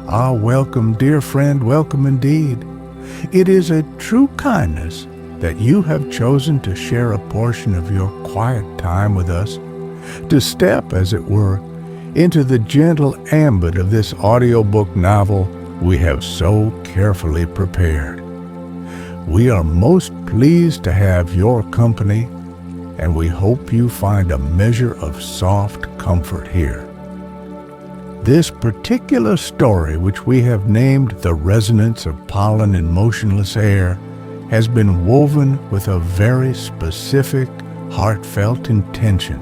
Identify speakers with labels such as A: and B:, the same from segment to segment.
A: Ah, welcome, dear friend, welcome indeed. It is a true kindness that you have chosen to share a portion of your quiet time with us, to step, as it were, into the gentle ambit of this audiobook novel we have so carefully prepared. We are most pleased to have your company, and we hope you find a measure of soft comfort here. This particular story, which we have named The Resonance of Pollen and Motionless Air, has been woven with a very specific, heartfelt intention.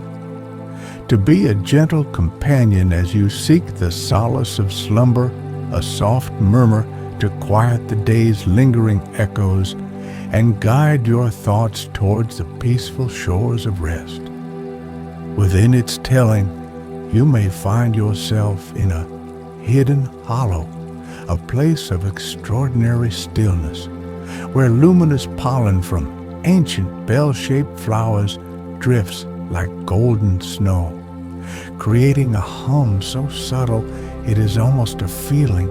A: To be a gentle companion as you seek the solace of slumber, a soft murmur to quiet the day's lingering echoes, and guide your thoughts towards the peaceful shores of rest. Within its telling, you may find yourself in a hidden hollow, a place of extraordinary stillness, where luminous pollen from ancient bell-shaped flowers drifts like golden snow, creating a hum so subtle it is almost a feeling,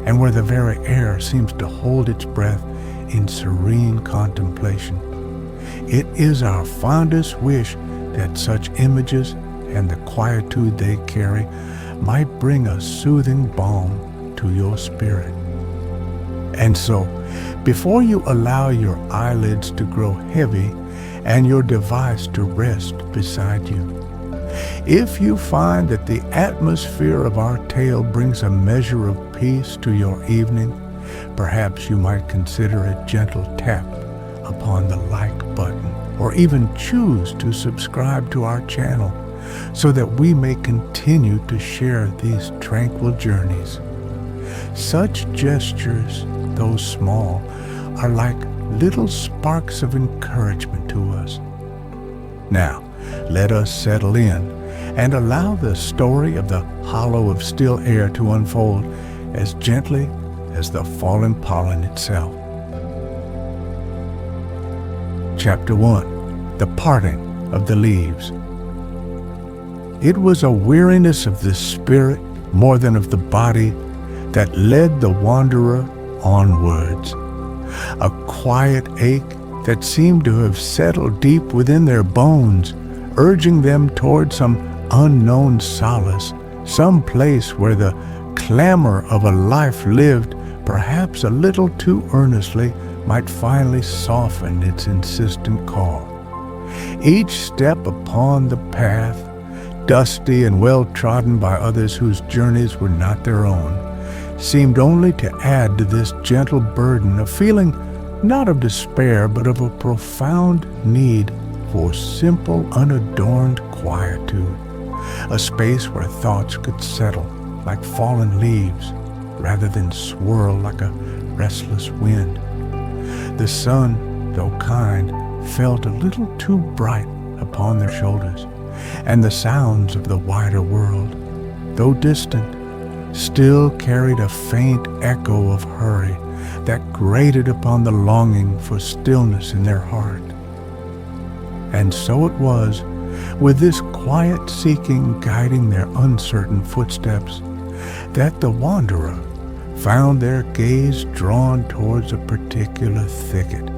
A: and where the very air seems to hold its breath in serene contemplation. It is our fondest wish that such images and the quietude they carry might bring a soothing balm to your spirit. And so, before you allow your eyelids to grow heavy and your device to rest beside you, if you find that the atmosphere of our tale brings a measure of peace to your evening, perhaps you might consider a gentle tap upon the like button, or even choose to subscribe to our channel so that we may continue to share these tranquil journeys. Such gestures, though small, are like little sparks of encouragement to us. Now, let us settle in and allow the story of the hollow of still air to unfold as gently as the fallen pollen itself. Chapter 1. The Parting of the Leaves. It was a weariness of the spirit more than of the body that led the wanderer onwards, a quiet ache that seemed to have settled deep within their bones, urging them toward some unknown solace, some place where the clamor of a life lived perhaps a little too earnestly might finally soften its insistent call. Each step upon the path, dusty and well-trodden by others whose journeys were not their own, seemed only to add to this gentle burden a feeling not of despair but of a profound need for simple, unadorned quietude, a space where thoughts could settle like fallen leaves rather than swirl like a restless wind. The sun, though kind, felt a little too bright upon their shoulders, and the sounds of the wider world, though distant, still carried a faint echo of hurry that grated upon the longing for stillness in their heart. And so it was, with this quiet seeking guiding their uncertain footsteps, that the wanderer found their gaze drawn towards a particular thicket,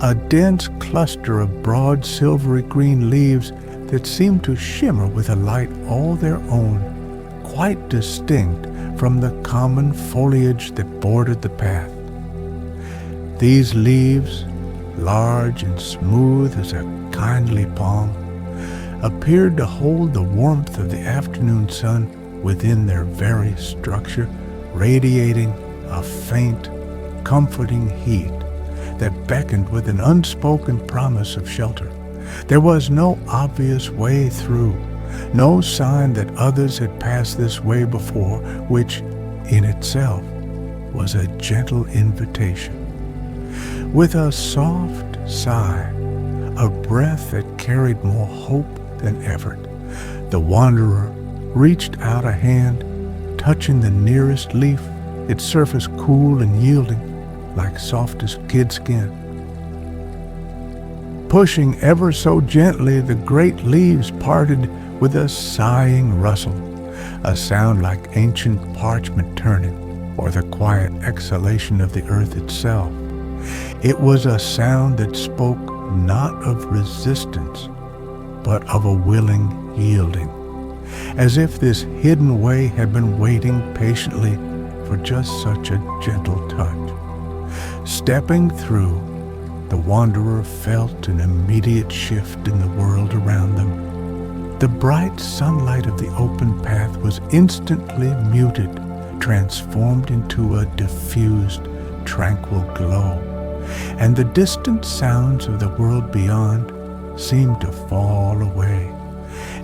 A: a dense cluster of broad silvery green leaves that seemed to shimmer with a light all their own, quite distinct from the common foliage that bordered the path. These leaves, large and smooth as a kindly palm, appeared to hold the warmth of the afternoon sun within their very structure, radiating a faint, comforting heat that beckoned with an unspoken promise of shelter. There was no obvious way through, no sign that others had passed this way before, which in itself was a gentle invitation. With a soft sigh, a breath that carried more hope than effort, the wanderer reached out a hand, touching the nearest leaf, its surface cool and yielding like softest kid skin. Pushing ever so gently, the great leaves parted with a sighing rustle, a sound like ancient parchment turning, or the quiet exhalation of the earth itself. It was a sound that spoke not of resistance, but of a willing yielding, as if this hidden way had been waiting patiently for just such a gentle touch. Stepping through, the wanderer felt an immediate shift in the world around them. The bright sunlight of the open path was instantly muted, transformed into a diffused, tranquil glow, and the distant sounds of the world beyond seemed to fall away,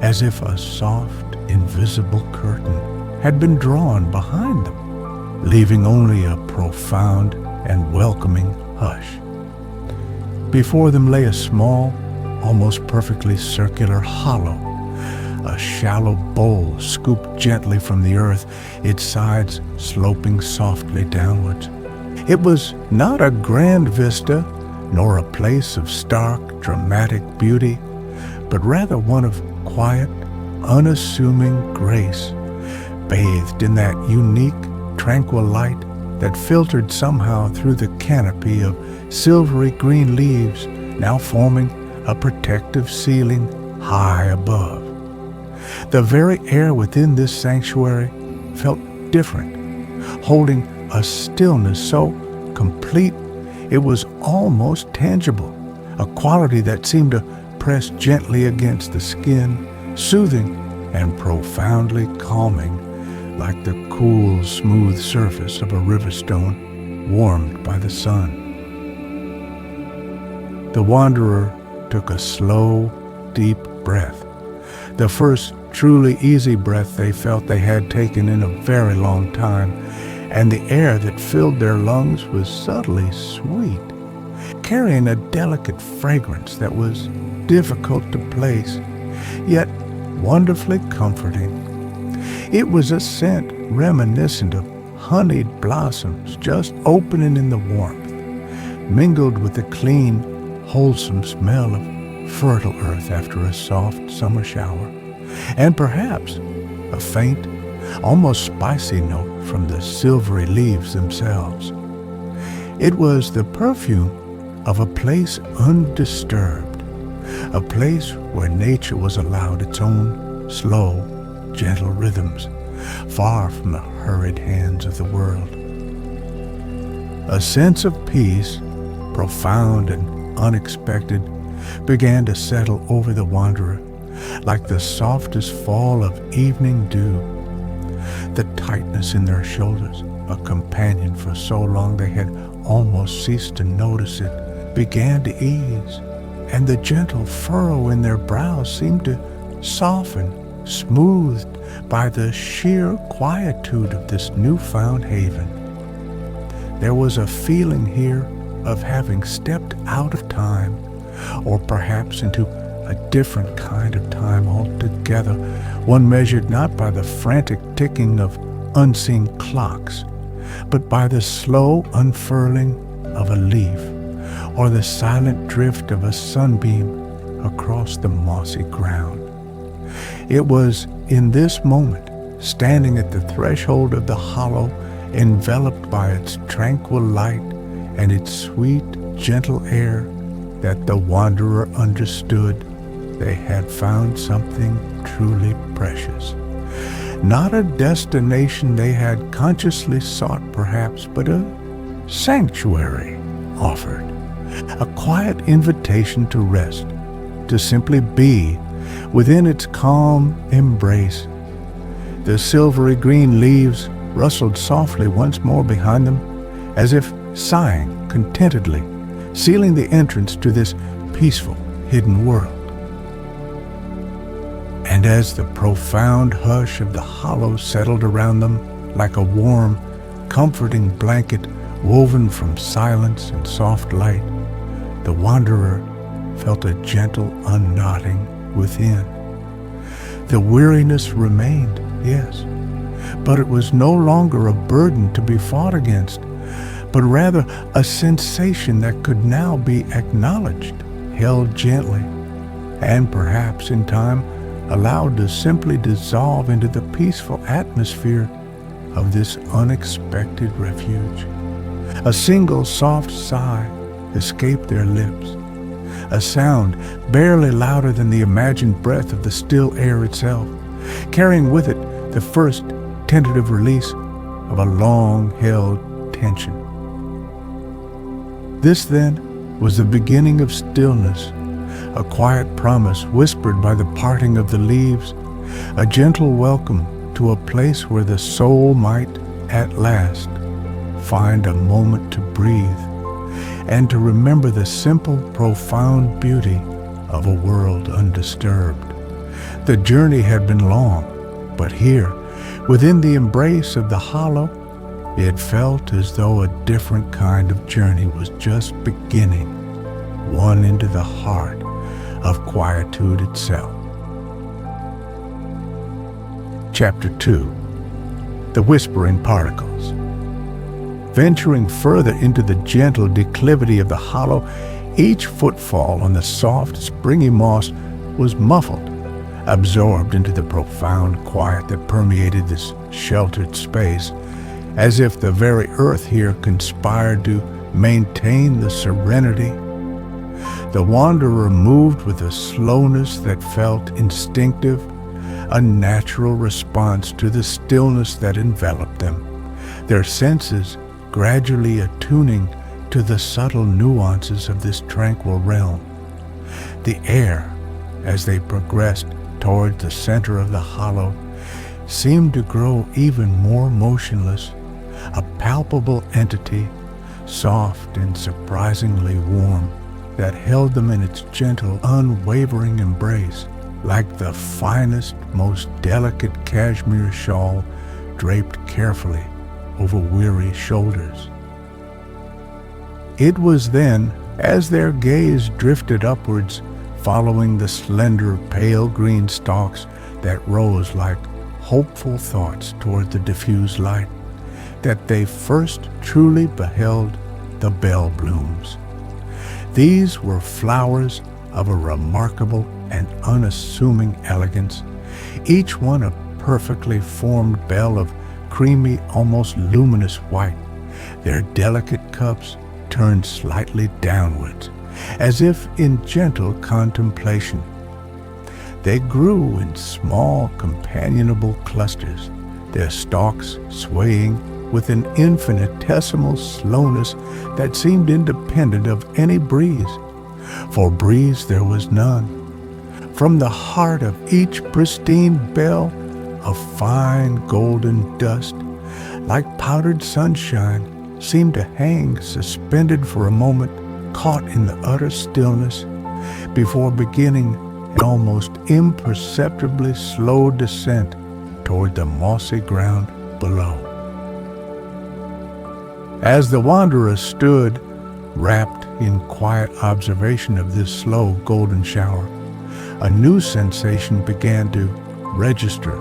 A: as if a soft, invisible curtain had been drawn behind them, leaving only a profound and welcoming hush. Before them lay a small, almost perfectly circular hollow, a shallow bowl scooped gently from the earth, its sides sloping softly downwards. It was not a grand vista, nor a place of stark, dramatic beauty, but rather one of quiet, unassuming grace, bathed in that unique, tranquil light that filtered somehow through the canopy of silvery green leaves, now forming a protective ceiling high above. The very air within this sanctuary felt different, holding a stillness so complete it was almost tangible, a quality that seemed to press gently against the skin, soothing and profoundly calming, like the cool, smooth surface of a river stone warmed by the sun. The wanderer took a slow, deep breath, the first truly easy breath they felt they had taken in a very long time, and the air that filled their lungs was subtly sweet, carrying a delicate fragrance that was difficult to place, yet wonderfully comforting. It was a scent reminiscent of honeyed blossoms just opening in the warmth, mingled with the clean, wholesome smell of fertile earth after a soft summer shower, and perhaps a faint, almost spicy note from the silvery leaves themselves. It was the perfume of a place undisturbed, a place where nature was allowed its own slow, gentle rhythms, far from the hurried hands of the world. A sense of peace, profound and unexpected, began to settle over the wanderer, like the softest fall of evening dew. The tightness in their shoulders, a companion for so long they had almost ceased to notice it, began to ease, and the gentle furrow in their brows seemed to soften, smoothed by the sheer quietude of this newfound haven. There was a feeling here of having stepped out of time, or perhaps into a different kind of time altogether, one measured not by the frantic ticking of unseen clocks, but by the slow unfurling of a leaf, or the silent drift of a sunbeam across the mossy ground. It was in this moment, standing at the threshold of the hollow, enveloped by its tranquil light and its sweet, gentle air, that the wanderer understood they had found something truly precious. Not a destination they had consciously sought perhaps, but a sanctuary offered, a quiet invitation to rest, to simply be within its calm embrace. The silvery green leaves rustled softly once more behind them, as if sighing contentedly, sealing the entrance to this peaceful, hidden world. And as the profound hush of the hollow settled around them like a warm, comforting blanket woven from silence and soft light, the wanderer felt a gentle unknotting within. The weariness remained, yes, but it was no longer a burden to be fought against, but rather a sensation that could now be acknowledged, held gently, and perhaps in time allowed to simply dissolve into the peaceful atmosphere of this unexpected refuge. A single soft sigh escaped their lips, a sound barely louder than the imagined breath of the still air itself, carrying with it the first tentative release of a long-held tension. This, then, was the beginning of stillness, a quiet promise whispered by the parting of the leaves, a gentle welcome to a place where the soul might, at last, find a moment to breathe and to remember the simple, profound beauty of a world undisturbed. The journey had been long, but here, within the embrace of the hollow, it felt as though a different kind of journey was just beginning, one into the heart of quietude itself. Chapter 2. The Whispering Particles. Venturing further into the gentle declivity of the hollow, each footfall on the soft, springy moss was muffled, absorbed into the profound quiet that permeated this sheltered space, as if the very earth here conspired to maintain the serenity. The wanderer moved with a slowness that felt instinctive, a natural response to the stillness that enveloped them, their senses gradually attuning to the subtle nuances of this tranquil realm. The air, as they progressed toward the center of the hollow, seemed to grow even more motionless, a palpable entity, soft and surprisingly warm, that held them in its gentle, unwavering embrace, like the finest, most delicate cashmere shawl draped carefully over weary shoulders. It was then, as their gaze drifted upwards, following the slender, pale green stalks that rose like hopeful thoughts toward the diffused light, that they first truly beheld the Bellblooms. These were flowers of a remarkable and unassuming elegance, each one a perfectly formed bell of creamy, almost luminous white, their delicate cups turned slightly downwards, as if in gentle contemplation. They grew in small, companionable clusters, their stalks swaying with an infinitesimal slowness that seemed independent of any breeze, for breeze there was none. From the heart of each pristine bell, a fine golden dust, like powdered sunshine, seemed to hang suspended for a moment, caught in the utter stillness, before beginning an almost imperceptibly slow descent toward the mossy ground below. As the wanderer stood, wrapped in quiet observation of this slow golden shower, a new sensation began to register,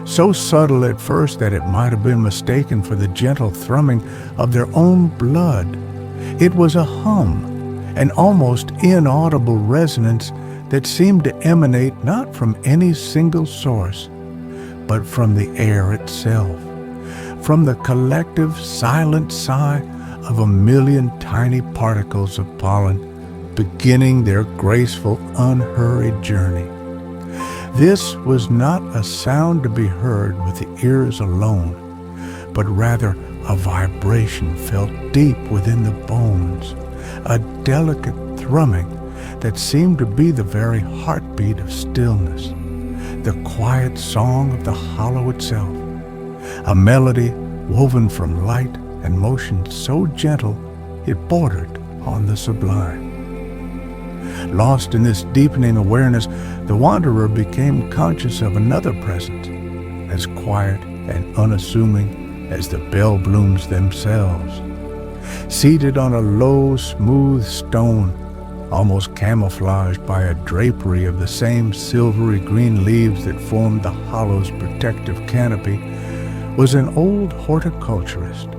A: so subtle at first that it might have been mistaken for the gentle thrumming of their own blood. It was a hum, an almost inaudible resonance that seemed to emanate not from any single source, but from the air itself, from the collective silent sigh of a million tiny particles of pollen beginning their graceful, unhurried journey. This was not a sound to be heard with the ears alone, but rather a vibration felt deep within the bones, a delicate thrumming that seemed to be the very heartbeat of stillness, the quiet song of the hollow itself, a melody woven from light and motion so gentle it bordered on the sublime. Lost in this deepening awareness, the wanderer became conscious of another presence, as quiet and unassuming as the Bellblooms themselves. Seated on a low, smooth stone, almost camouflaged by a drapery of the same silvery green leaves that formed the hollow's protective canopy, was an old horticulturist,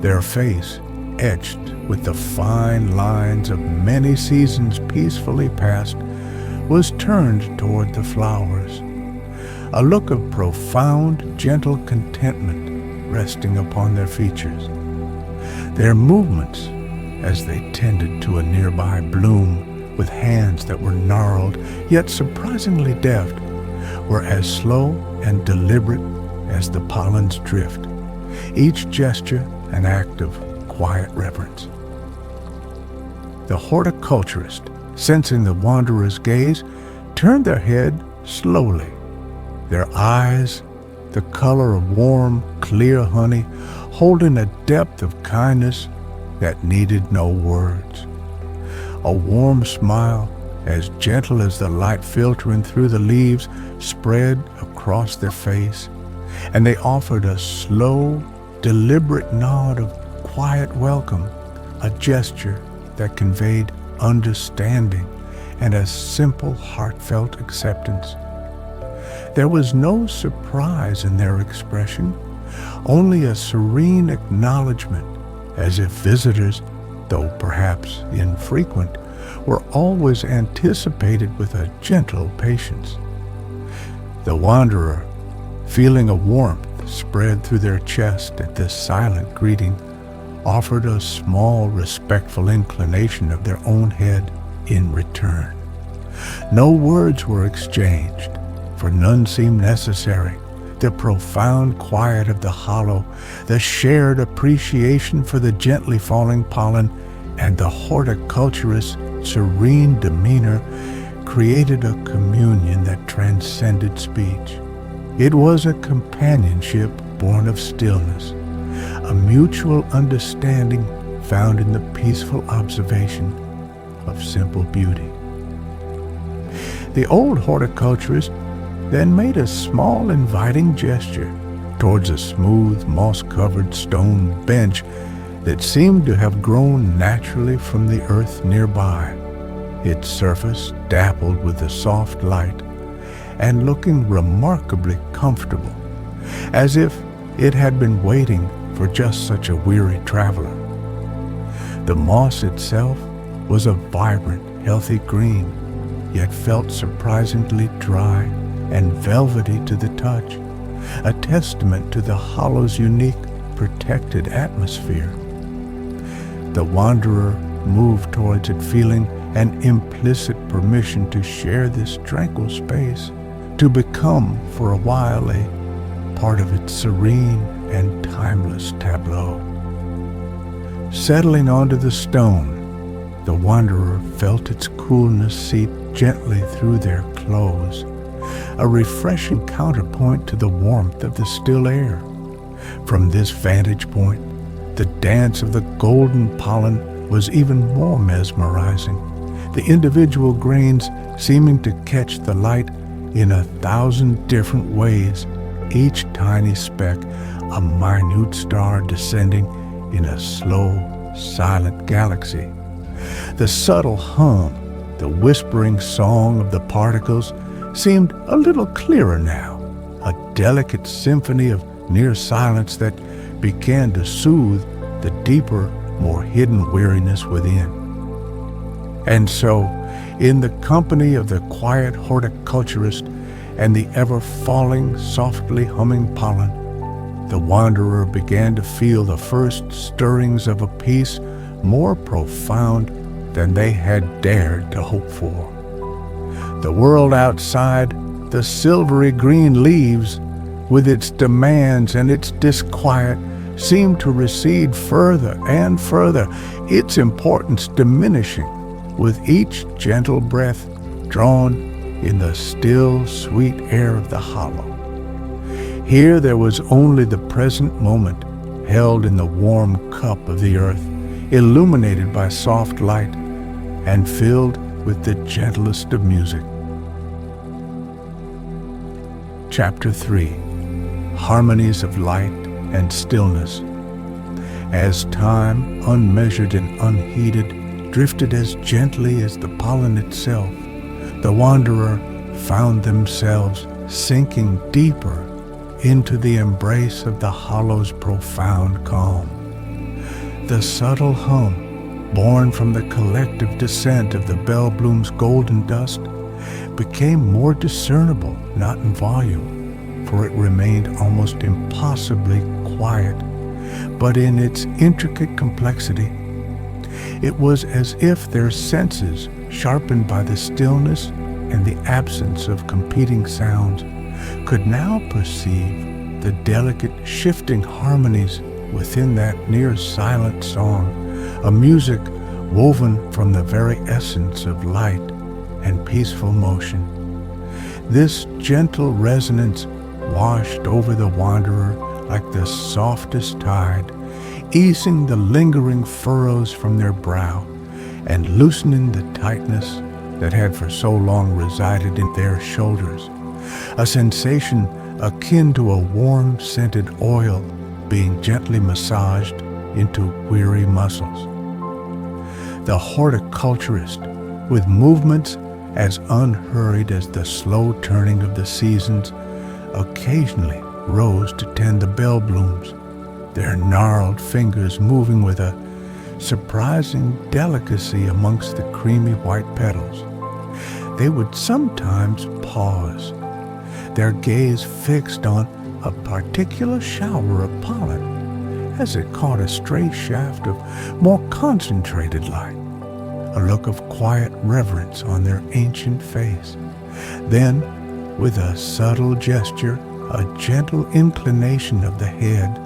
A: their face etched with the fine lines of many seasons peacefully passed, was turned toward the flowers, a look of profound, gentle contentment resting upon their features. Their movements, as they tended to a nearby bloom with hands that were gnarled yet surprisingly deft, were as slow and deliberate as the pollen's drift, each gesture an act of quiet reverence. The horticulturist, sensing the wanderer's gaze, turned their head slowly, their eyes the color of warm, clear honey, holding a depth of kindness that needed no words. A warm smile, as gentle as the light filtering through the leaves, spread across their face, and they offered a slow, deliberate nod of quiet welcome, a gesture that conveyed understanding and a simple, heartfelt acceptance. There was no surprise in their expression, only a serene acknowledgement, as if visitors, though perhaps infrequent, were always anticipated with a gentle patience. The wanderer, feeling a warmth spread through their chest at this silent greeting, offered a small, respectful inclination of their own head in return. No words were exchanged, for none seemed necessary. The profound quiet of the hollow, the shared appreciation for the gently falling pollen, and the horticulturist's serene demeanor created a communion that transcended speech. It was a companionship born of stillness, a mutual understanding found in the peaceful observation of simple beauty. The old horticulturist then made a small inviting gesture towards a smooth, moss-covered stone bench that seemed to have grown naturally from the earth nearby, its surface dappled with the soft light and looking remarkably comfortable, as if it had been waiting for just such a weary traveler. The moss itself was a vibrant, healthy green, yet felt surprisingly dry and velvety to the touch, a testament to the hollow's unique, protected atmosphere. The wanderer moved towards it, feeling an implicit permission to share this tranquil space, to become, for a while, a part of its serene and timeless tableau. Settling onto the stone, the wanderer felt its coolness seep gently through their clothes, a refreshing counterpoint to the warmth of the still air. From this vantage point, the dance of the golden pollen was even more mesmerizing, the individual grains seeming to catch the light in 1,000 different ways, each tiny speck a minute star descending in a slow, silent galaxy. The subtle hum, the whispering song of the particles, seemed a little clearer now, a delicate symphony of near silence that began to soothe the deeper, more hidden weariness within. And so, in the company of the quiet horticulturist and the ever-falling, softly humming pollen, the wanderer began to feel the first stirrings of a peace more profound than they had dared to hope for. The world outside, the silvery green leaves, with its demands and its disquiet, seemed to recede further and further, its importance diminishing with each gentle breath drawn in the still, sweet air of the hollow. Here there was only the present moment, held in the warm cup of the earth, illuminated by soft light and filled with the gentlest of music. Chapter 3. Harmonies of Light and Stillness. As time, unmeasured and unheeded, drifted as gently as the pollen itself, the wanderer found themselves sinking deeper into the embrace of the hollow's profound calm. The subtle hum, born from the collective descent of the Bellbloom's golden dust, became more discernible, not in volume, for it remained almost impossibly quiet, but in its intricate complexity. It was as if their senses, sharpened by the stillness and the absence of competing sounds, could now perceive the delicate shifting harmonies within that near silent song, a music woven from the very essence of light and peaceful motion. This gentle resonance washed over the wanderer like the softest tide, easing the lingering furrows from their brow and loosening the tightness that had for so long resided in their shoulders, a sensation akin to a warm scented oil being gently massaged into weary muscles. The horticulturist, with movements as unhurried as the slow turning of the seasons, occasionally rose to tend the bellblooms, their gnarled fingers moving with a surprising delicacy amongst the creamy white petals. They would sometimes pause, their gaze fixed on a particular shower of pollen as it caught a stray shaft of more concentrated light, a look of quiet reverence on their ancient face. Then, with a subtle gesture, a gentle inclination of the head,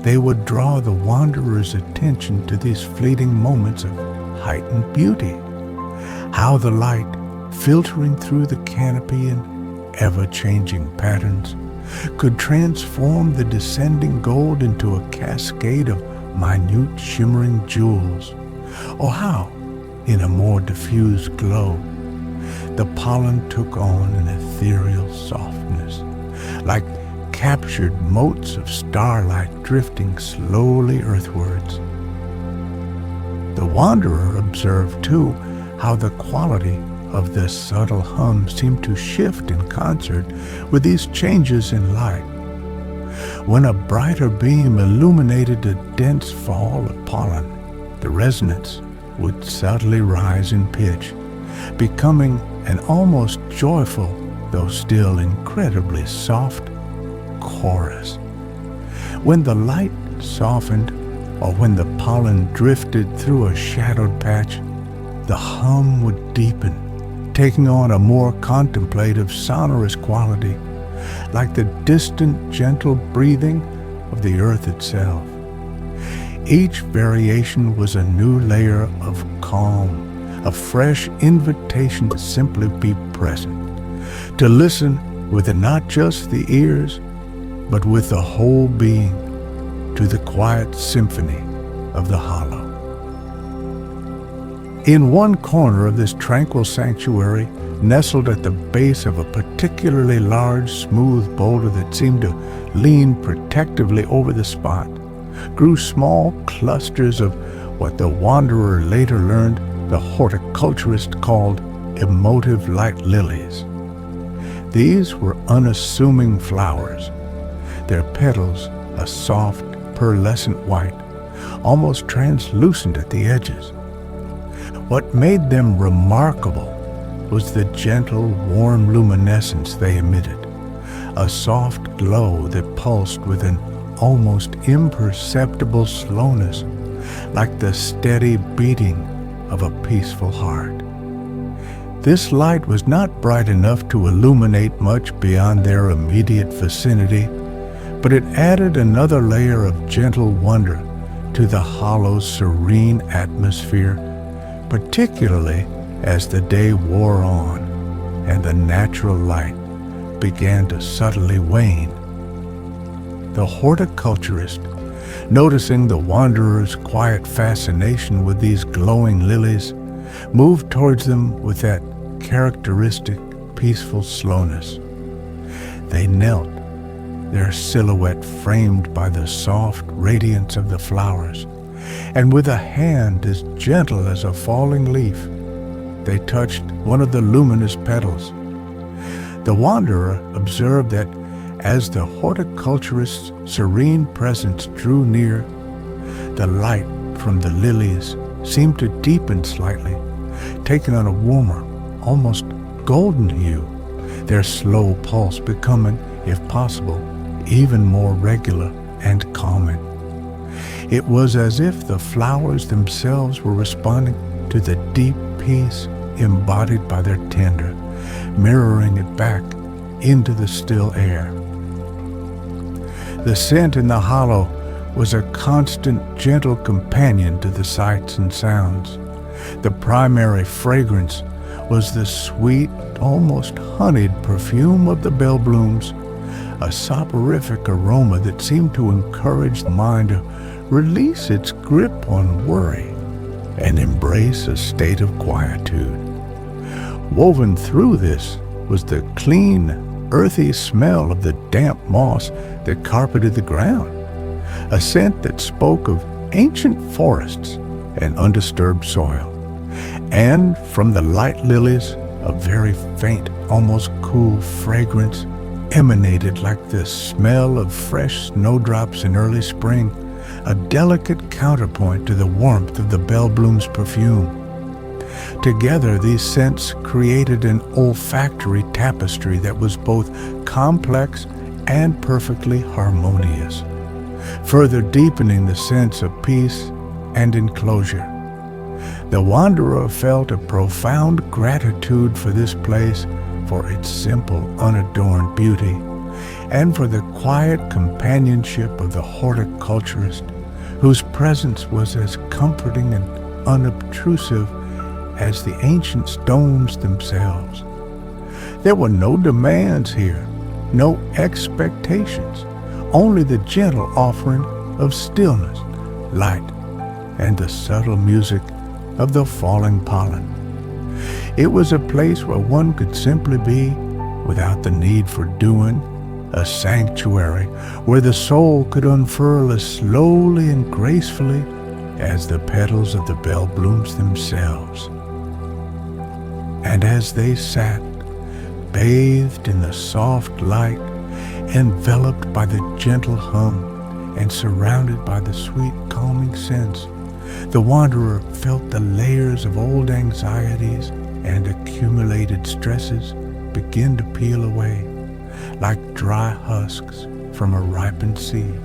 A: they would draw the wanderer's attention to these fleeting moments of heightened beauty. How the light, filtering through the canopy in ever-changing patterns, could transform the descending gold into a cascade of minute shimmering jewels, or how, in a more diffuse glow, the pollen took on an ethereal softness, like captured motes of starlight drifting slowly earthwards. The wanderer observed, too, how the quality of the subtle hum seemed to shift in concert with these changes in light. When a brighter beam illuminated a dense fall of pollen, the resonance would subtly rise in pitch, becoming an almost joyful, though still incredibly soft, chorus. When the light softened, or when the pollen drifted through a shadowed patch, the hum would deepen, taking on a more contemplative, sonorous quality, like the distant, gentle breathing of the earth itself. Each variation was a new layer of calm, a fresh invitation to simply be present, to listen with not just the ears, but with the whole being, to the quiet symphony of the hollow. In one corner of this tranquil sanctuary, nestled at the base of a particularly large, smooth boulder that seemed to lean protectively over the spot, grew small clusters of what the wanderer later learned the horticulturist called emotive light lilies. These were unassuming flowers, their petals a soft, pearlescent white, almost translucent at the edges. What made them remarkable was the gentle, warm luminescence they emitted, a soft glow that pulsed with an almost imperceptible slowness, like the steady beating of a peaceful heart. This light was not bright enough to illuminate much beyond their immediate vicinity, but it added another layer of gentle wonder to the hollow's serene atmosphere, particularly as the day wore on and the natural light began to subtly wane. The horticulturist, noticing the wanderer's quiet fascination with these glowing lilies, moved towards them with that characteristic peaceful slowness. They knelt, their silhouette framed by the soft radiance of the flowers, and with a hand as gentle as a falling leaf, they touched one of the luminous petals. The wanderer observed that as the horticulturist's serene presence drew near, the light from the lilies seemed to deepen slightly, taking on a warmer, almost golden hue, their slow pulse becoming, if possible, even more regular and calming. It was as if the flowers themselves were responding to the deep peace embodied by their tender, mirroring it back into the still air. The scent in the hollow was a constant, gentle companion to the sights and sounds. The primary fragrance was the sweet, almost honeyed perfume of the Bellblooms, a soporific aroma that seemed to encourage the mind to release its grip on worry and embrace a state of quietude. Woven through this was the clean, earthy smell of the damp moss that carpeted the ground, a scent that spoke of ancient forests and undisturbed soil. And from the light lilies, a very faint, almost cool fragrance emanated like the smell of fresh snowdrops in early spring, a delicate counterpoint to the warmth of the Bellbloom's perfume. Together, these scents created an olfactory tapestry that was both complex and perfectly harmonious, further deepening the sense of peace and enclosure. The wanderer felt a profound gratitude for this place, for its simple, unadorned beauty, and for the quiet companionship of the horticulturist, whose presence was as comforting and unobtrusive as the ancient stones themselves. There were no demands here, no expectations, only the gentle offering of stillness, light, and the subtle music of the falling pollen. It was a place where one could simply be without the need for doing, a sanctuary where the soul could unfurl as slowly and gracefully as the petals of the Bellblooms themselves. And as they sat, bathed in the soft light, enveloped by the gentle hum, and surrounded by the sweet calming scents, the wanderer felt the layers of old anxieties and accumulated stresses begin to peel away, like dry husks from a ripened seed.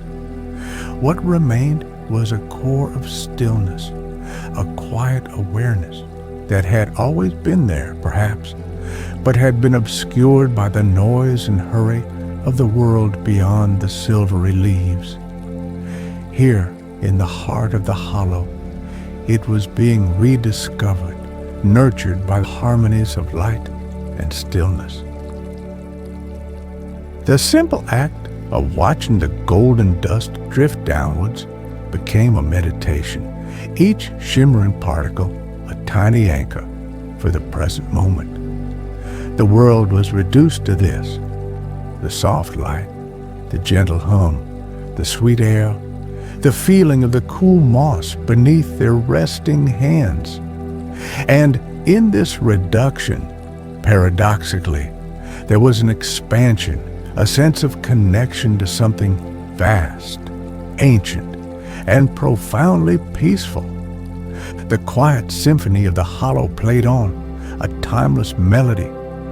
A: What remained was a core of stillness, a quiet awareness that had always been there, perhaps, but had been obscured by the noise and hurry of the world beyond the silvery leaves. Here, in the heart of the hollow, it was being rediscovered, nurtured by the harmonies of light and stillness. The simple act of watching the golden dust drift downwards became a meditation, each shimmering particle a tiny anchor for the present moment. The world was reduced to this: the soft light, the gentle hum, the sweet air, the feeling of the cool moss beneath their resting hands. And in this reduction, paradoxically, there was an expansion, a sense of connection to something vast, ancient, and profoundly peaceful. The quiet symphony of the hollow played on, a timeless melody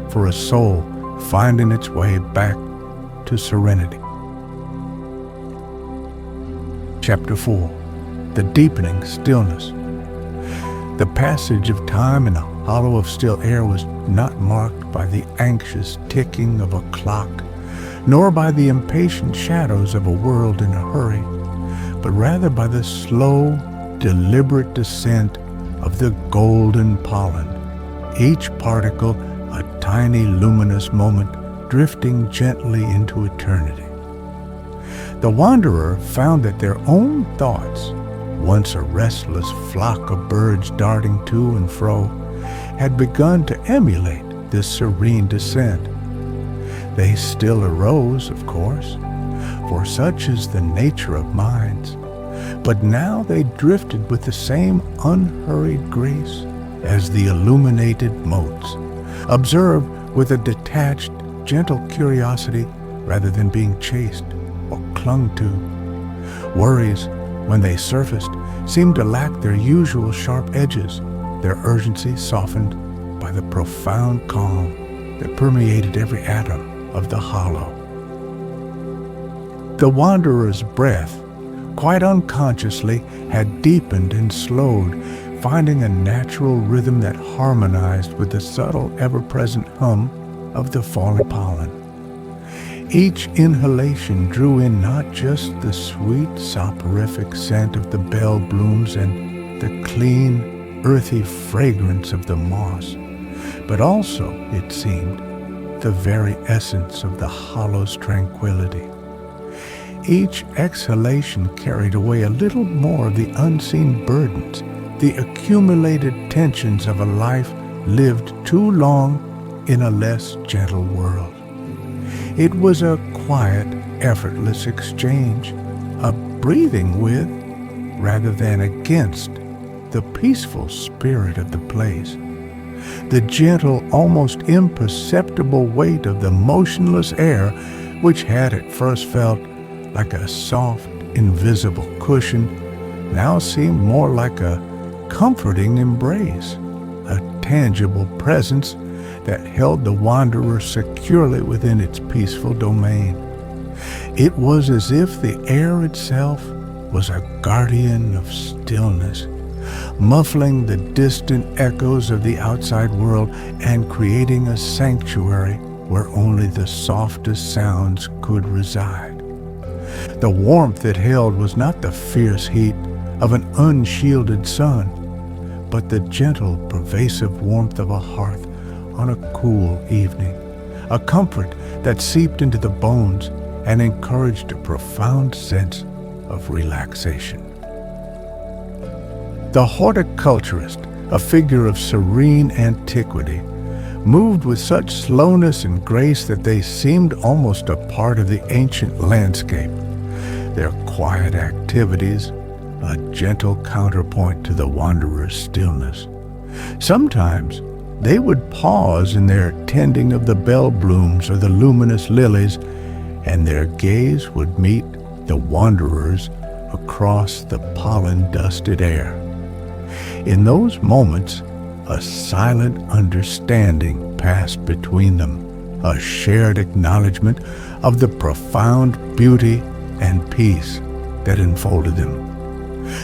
A: for a soul finding its way back to serenity. Chapter 4. The Deepening Stillness. The passage of time in the hollow of still air was not marked by the anxious ticking of a clock, nor by the impatient shadows of a world in a hurry, but rather by the slow, deliberate descent of the golden pollen, each particle a tiny luminous moment drifting gently into eternity. The wanderer found that their own thoughts, once a restless flock of birds darting to and fro, had begun to emulate this serene descent. They still arose, of course, for such is the nature of minds, but now they drifted with the same unhurried grace as the illuminated motes, observed with a detached, gentle curiosity rather than being chased or clung to. Worries, when they surfaced, seemed to lack their usual sharp edges, their urgency softened by the profound calm that permeated every atom of the hollow. The wanderer's breath, quite unconsciously, had deepened and slowed, finding a natural rhythm that harmonized with the subtle, ever-present hum of the falling pollen. Each inhalation drew in not just the sweet, soporific scent of the bellblooms and the clean, earthy fragrance of the moss, but also, it seemed, the very essence of the hollow's tranquility. Each exhalation carried away a little more of the unseen burdens, the accumulated tensions of a life lived too long in a less gentle world. It was a quiet, effortless exchange, a breathing with, rather than against, the peaceful spirit of the place. The gentle, almost imperceptible weight of the motionless air, which had at first felt like a soft, invisible cushion, now seemed more like a comforting embrace, a tangible presence that held the wanderer securely within its peaceful domain. It was as if the air itself was a guardian of stillness, muffling the distant echoes of the outside world and creating a sanctuary where only the softest sounds could reside. The warmth it held was not the fierce heat of an unshielded sun, but the gentle, pervasive warmth of a hearth on a cool evening, a comfort that seeped into the bones and encouraged a profound sense of relaxation. The horticulturist, a figure of serene antiquity, moved with such slowness and grace that they seemed almost a part of the ancient landscape, their quiet activities a gentle counterpoint to the wanderer's stillness. Sometimes they would pause in their tending of the bellblooms or the luminous lilies, and their gaze would meet the wanderer's across the pollen-dusted air. In those moments, a silent understanding passed between them, a shared acknowledgement of the profound beauty and peace that enfolded them.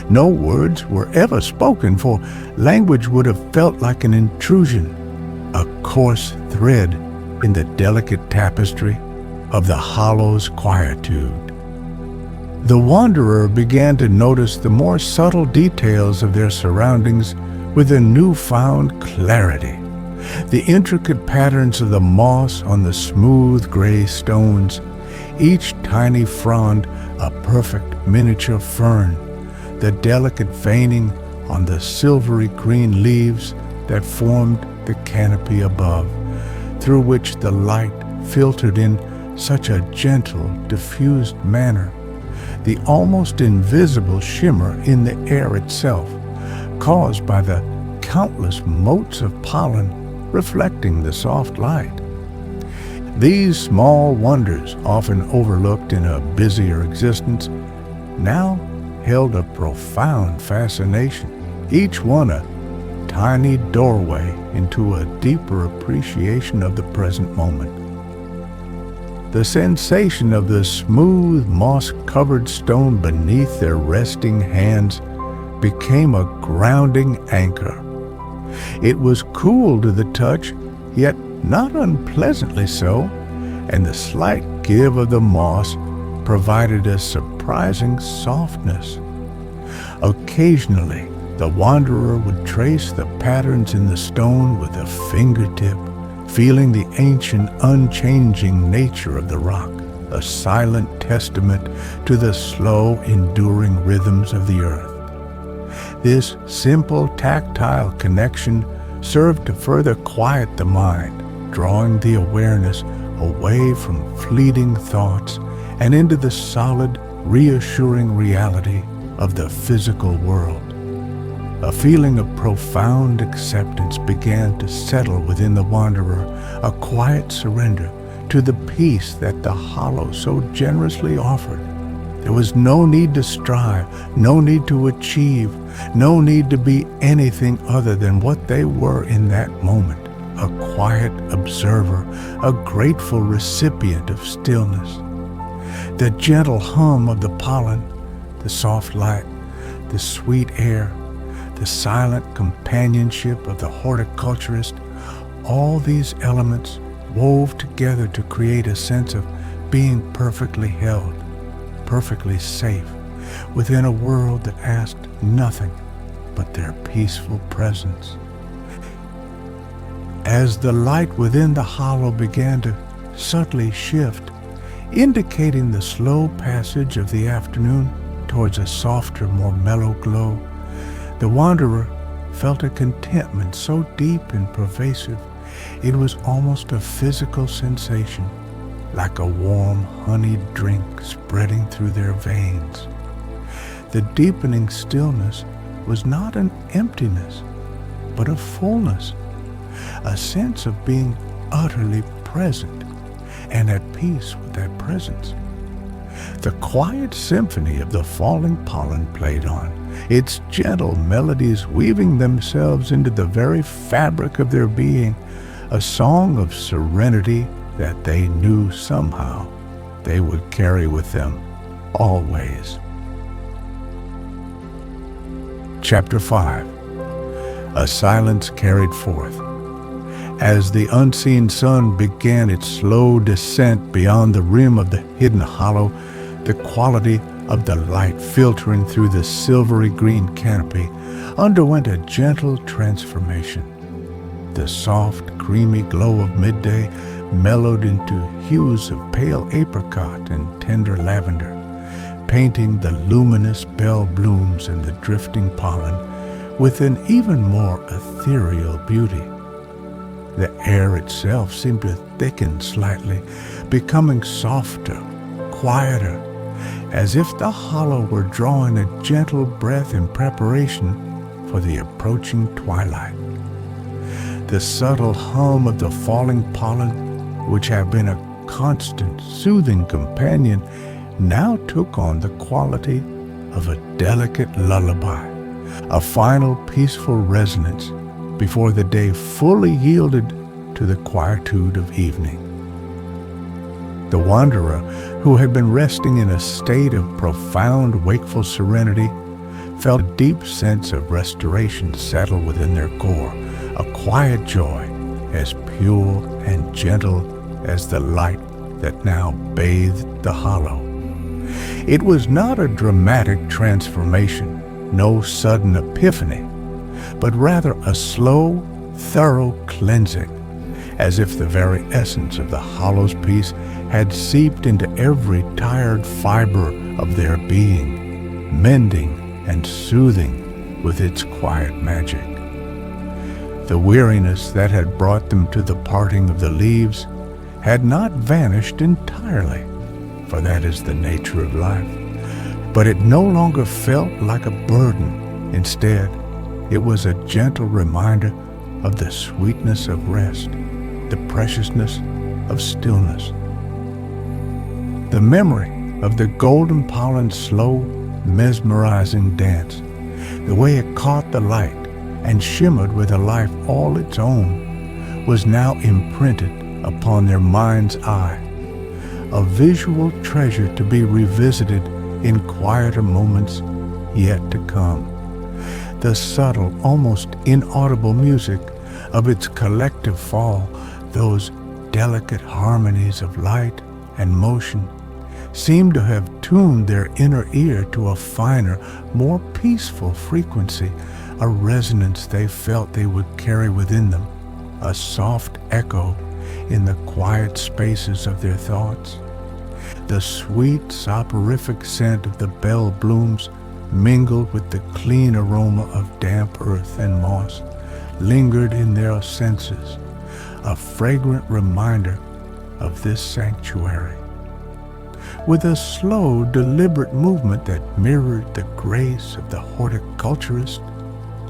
A: No words were ever spoken, for language would have felt like an intrusion, a coarse thread in the delicate tapestry of the hollow's quietude. The wanderer began to notice the more subtle details of their surroundings with a newfound clarity. The intricate patterns of the moss on the smooth gray stones, each tiny frond a perfect miniature fern, the delicate veining on the silvery green leaves that formed the canopy above, through which the light filtered in such a gentle, diffused manner, the almost invisible shimmer in the air itself, caused by the countless motes of pollen reflecting the soft light. These small wonders, often overlooked in a busier existence, now held a profound fascination, each one a tiny doorway into a deeper appreciation of the present moment. The sensation of the smooth, moss-covered stone beneath their resting hands became a grounding anchor. It was cool to the touch, yet not unpleasantly so, and the slight give of the moss provided a surprising softness. Occasionally, the wanderer would trace the patterns in the stone with a fingertip, feeling the ancient, unchanging nature of the rock, a silent testament to the slow, enduring rhythms of the earth. This simple, tactile connection served to further quiet the mind, drawing the awareness away from fleeting thoughts and into the solid, reassuring reality of the physical world. A feeling of profound acceptance began to settle within the wanderer, a quiet surrender to the peace that the hollow so generously offered. There was no need to strive, no need to achieve, no need to be anything other than what they were in that moment, a quiet observer, a grateful recipient of stillness. The gentle hum of the pollen, the soft light, the sweet air, the silent companionship of the horticulturist, all these elements wove together to create a sense of being perfectly held, perfectly safe, within a world that asked nothing but their peaceful presence. As the light within the hollow began to subtly shift, indicating the slow passage of the afternoon towards a softer, more mellow glow, the wanderer felt a contentment so deep and pervasive it was almost a physical sensation, like a warm honeyed drink spreading through their veins. The deepening stillness was not an emptiness, but a fullness, a sense of being utterly present and at peace with that presence. The quiet symphony of the falling pollen played on, its gentle melodies weaving themselves into the very fabric of their being, a song of serenity that they knew somehow they would carry with them always. Chapter 5. A silence carried forth. As the unseen sun began its slow descent beyond the rim of the hidden hollow, the quality of the light filtering through the silvery green canopy underwent a gentle transformation. The soft, creamy glow of midday mellowed into hues of pale apricot and tender lavender, painting the luminous bellblooms and the drifting pollen with an even more ethereal beauty. The air itself seemed to thicken slightly, becoming softer, quieter, as if the hollow were drawing a gentle breath in preparation for the approaching twilight. The subtle hum of the falling pollen, which had been a constant, soothing companion, now took on the quality of a delicate lullaby, a final peaceful resonance before the day fully yielded to the quietude of evening. The wanderer, who had been resting in a state of profound wakeful serenity, felt a deep sense of restoration settle within their core, a quiet joy as pure and gentle as the light that now bathed the hollow. It was not a dramatic transformation, no sudden epiphany, but rather a slow, thorough cleansing, as if the very essence of the hollow's peace had seeped into every tired fiber of their being, mending and soothing with its quiet magic. The weariness that had brought them to the parting of the leaves had not vanished entirely, for that is the nature of life, but it no longer felt like a burden. Instead, it was a gentle reminder of the sweetness of rest, the preciousness of stillness. The memory of the golden pollen's slow, mesmerizing dance, the way it caught the light and shimmered with a life all its own, was now imprinted upon their mind's eye, a visual treasure to be revisited in quieter moments yet to come. The subtle, almost inaudible music of its collective fall, those delicate harmonies of light and motion, seemed to have tuned their inner ear to a finer, more peaceful frequency, a resonance they felt they would carry within them, a soft echo in the quiet spaces of their thoughts. The sweet, soporific scent of the bellblooms mingled with the clean aroma of damp earth and moss, lingered in their senses, a fragrant reminder of this sanctuary. With a slow, deliberate movement that mirrored the grace of the horticulturist,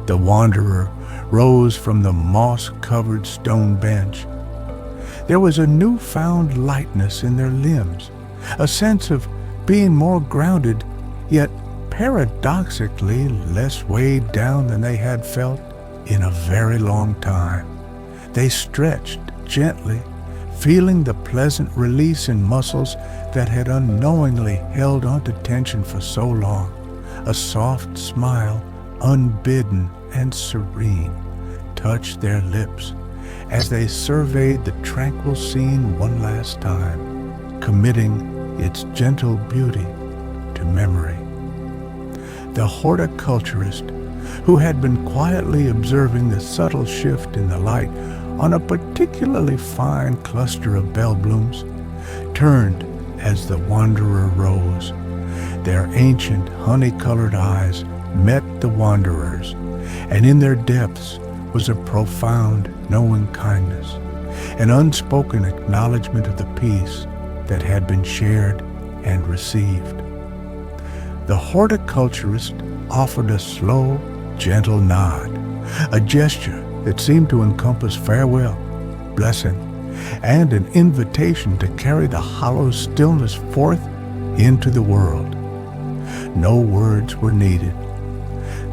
A: the wanderer rose from the moss-covered stone bench. There was a newfound lightness in their limbs, a sense of being more grounded, yet paradoxically less weighed down than they had felt in a very long time. They stretched gently, feeling the pleasant release in muscles that had unknowingly held onto tension for so long. A soft smile, unbidden and serene, touched their lips as they surveyed the tranquil scene one last time, committing its gentle beauty to memory. The horticulturist, who had been quietly observing the subtle shift in the light on a particularly fine cluster of Bellblooms, turned as the wanderer rose. Their ancient honey-colored eyes met the wanderer's, and in their depths was a profound, knowing kindness, an unspoken acknowledgement of the peace that had been shared and received. The horticulturist offered a slow, gentle nod, a gesture that seemed to encompass farewell, blessing, and an invitation to carry the hollow stillness forth into the world. No words were needed.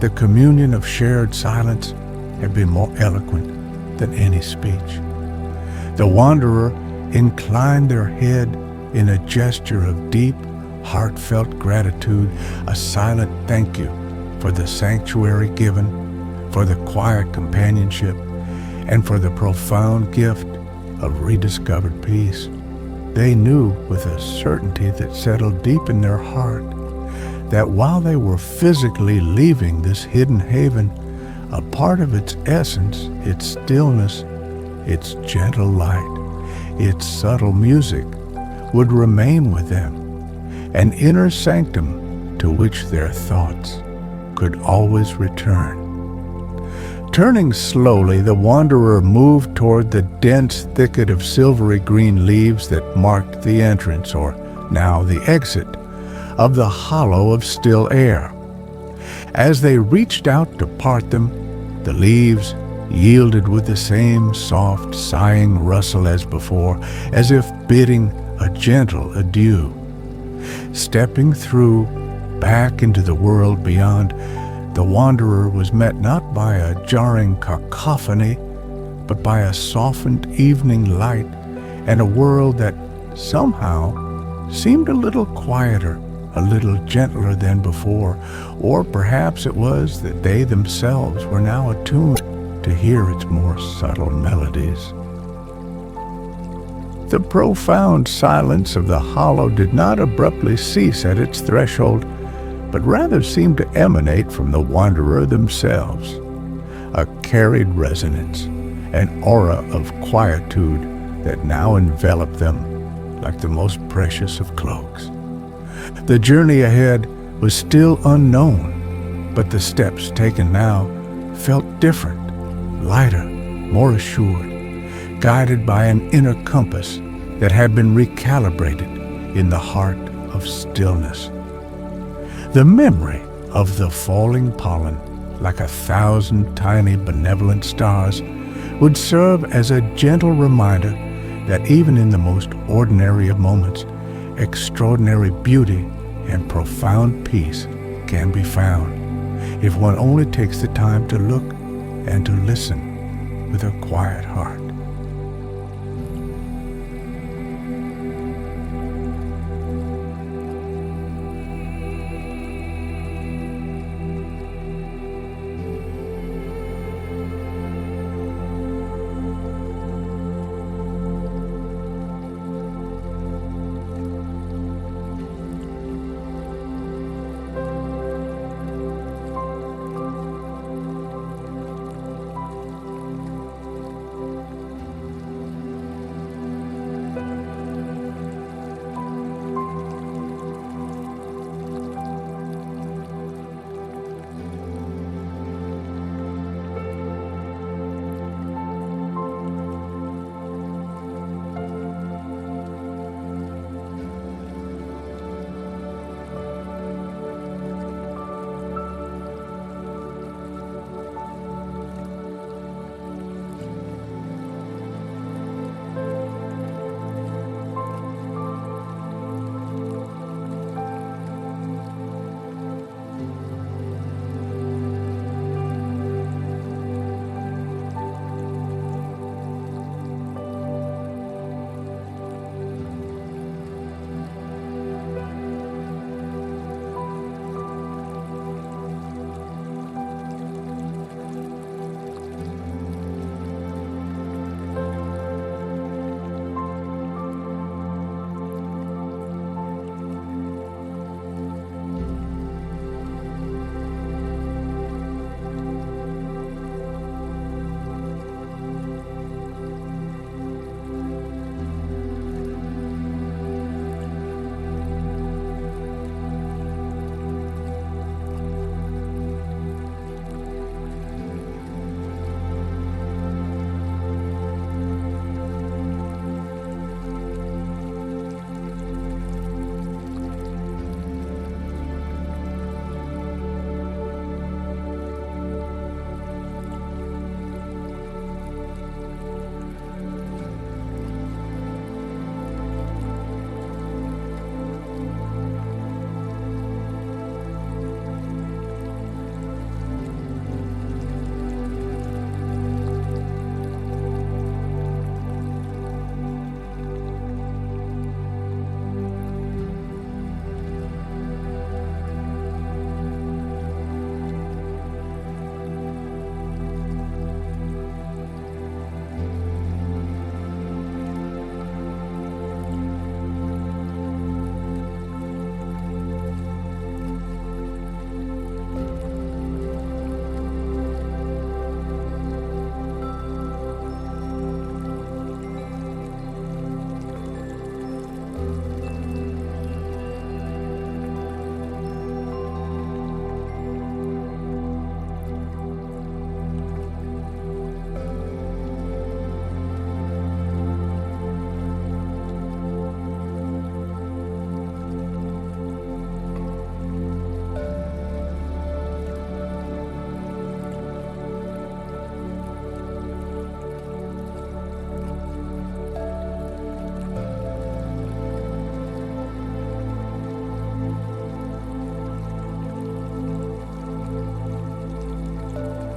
A: The communion of shared silence had been more eloquent than any speech. The wanderer inclined their head in a gesture of deep, heartfelt gratitude, a silent thank you for the sanctuary given, for the quiet companionship, and for the profound gift of rediscovered peace. They knew with a certainty that settled deep in their heart that while they were physically leaving this hidden haven, a part of its essence, its stillness, its gentle light, its subtle music would remain with them, an inner sanctum to which their thoughts could always return. Turning slowly, the wanderer moved toward the dense thicket of silvery green leaves that marked the entrance, or now the exit, of the hollow of still air. As they reached out to part them, the leaves yielded with the same soft, sighing rustle as before, as if bidding a gentle adieu. Stepping through, back into the world beyond, the wanderer was met not by a jarring cacophony, but by a softened evening light and a world that somehow seemed a little quieter, a little gentler than before, or perhaps it was that they themselves were now attuned to hear its more subtle melodies. The profound silence of the hollow did not abruptly cease at its threshold, but rather seemed to emanate from the wanderer themselves, a carried resonance, an aura of quietude that now enveloped them like the most precious of cloaks. The journey ahead was still unknown, but the steps taken now felt different, lighter, more assured, guided by an inner compass that had been recalibrated in the heart of stillness. The memory of the falling pollen, like 1,000 tiny benevolent stars, would serve as a gentle reminder that even in the most ordinary of moments, extraordinary beauty and profound peace can be found if one only takes the time to look and to listen with a quiet heart.